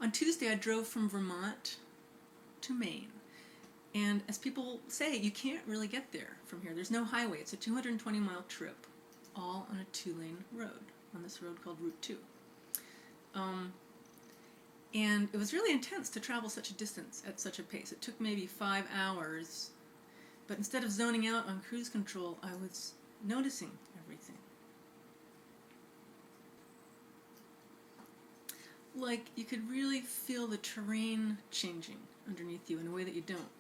On Tuesday, I drove from Vermont to Maine. And as people say, you can't really get there from here. There's no highway. It's a 220-mile trip, all on a 2-lane road, on this road called Route 2. And it was really intense to travel such a distance at such a pace. It took maybe 5 hours, but instead of zoning out on cruise control, I was noticing everything. Like, you could really feel the terrain changing underneath you in a way that you don't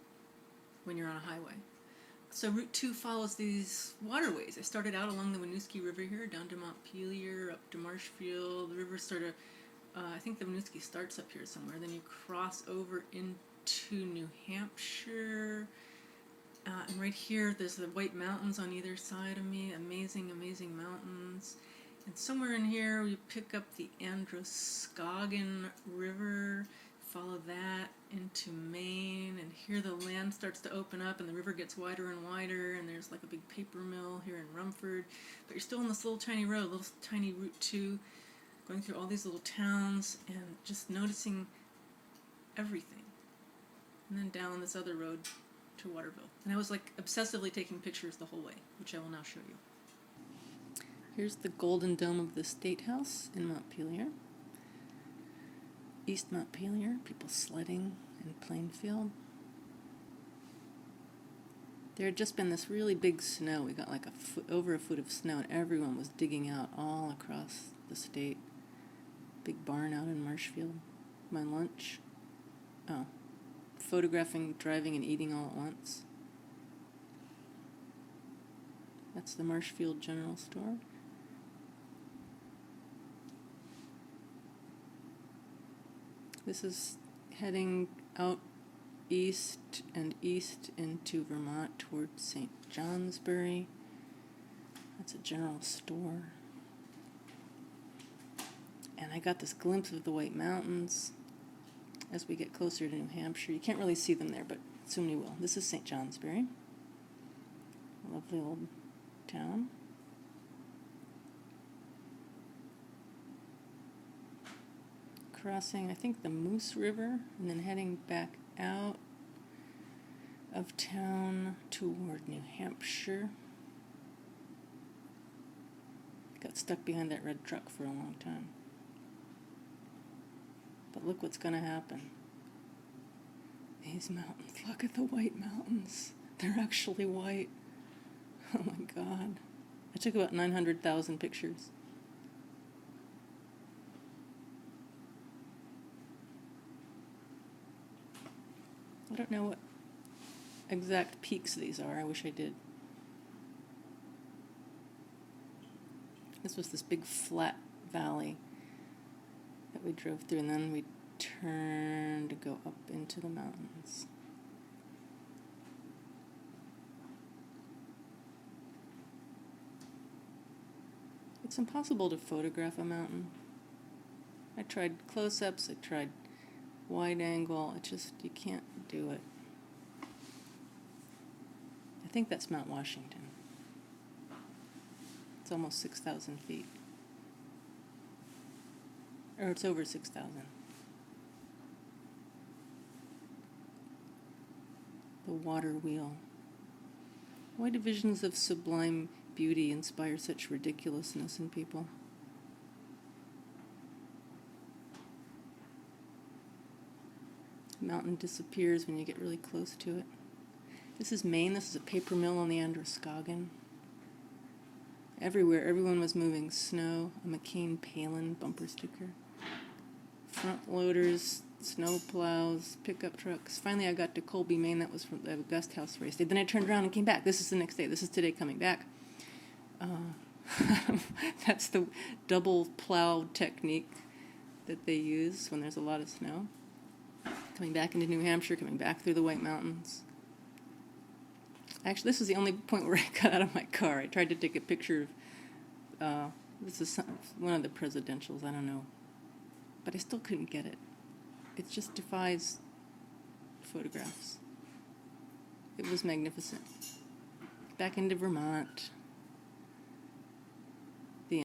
when you're on a highway. So Route 2 follows these waterways. I started out along the Winooski River here, down to Montpelier, up to Marshfield. The river sort of, I think the Winooski starts up here somewhere. Then you cross over into New Hampshire. And right here, there's the White Mountains on either side of me. Amazing, amazing mountains. And somewhere in here, we pick up the Androscoggin River, follow that into Maine, and here the land starts to open up and the river gets wider and wider, and there's like a big paper mill here in Rumford. But you're still on this little tiny road, little tiny Route 2, going through all these little towns and just noticing everything. And then down this other road to Waterville. And I was like obsessively taking pictures the whole way, which I will now show you. Here's the Golden Dome of the State House in Montpelier. East Montpelier, people sledding in Plainfield. There had just been this really big snow. We got like over a foot of snow, and everyone was digging out all across the state. Big barn out in Marshfield. My lunch. Oh, photographing, driving, and eating all at once. That's the Marshfield General Store. This is heading out east and east into Vermont towards St. Johnsbury. That's a general store. And I got this glimpse of the White Mountains as we get closer to New Hampshire. You can't really see them there, but soon you will. This is St. Johnsbury. A lovely old town. Crossing, I think, the Moose River, and then heading back out of town toward New Hampshire. Got stuck behind that red truck for a long time. But look what's going to happen. These mountains, look at the White Mountains. They're actually white. Oh my God. I took about 900,000 pictures. I don't know what exact peaks these are. I wish I did. This was this big flat valley that we drove through, and then we turned to go up into the mountains. It's impossible to photograph a mountain. I tried close-ups, I tried wide angle, you can't do it. I think that's Mount Washington. It's almost 6,000 feet. Or it's over 6,000. The water wheel. Why do visions of sublime beauty inspire such ridiculousness in people? The mountain disappears when you get really close to it. This is Maine. This is a paper mill on the Androscoggin. Everywhere, everyone was moving snow. A McCain Palin bumper sticker. Front loaders, snow plows, pickup trucks. Finally, I got to Colby, Maine. That was from the Gust House race day. Then I turned around and came back. This is the next day. This is today coming back. That's the double plow technique that they use when there's a lot of snow. Coming back into New Hampshire, coming back through the White Mountains. Actually, this was the only point where I got out of my car. I tried to take a picture of, this is one of the presidentials, I don't know. But I still couldn't get it. It just defies photographs. It was magnificent. Back into Vermont.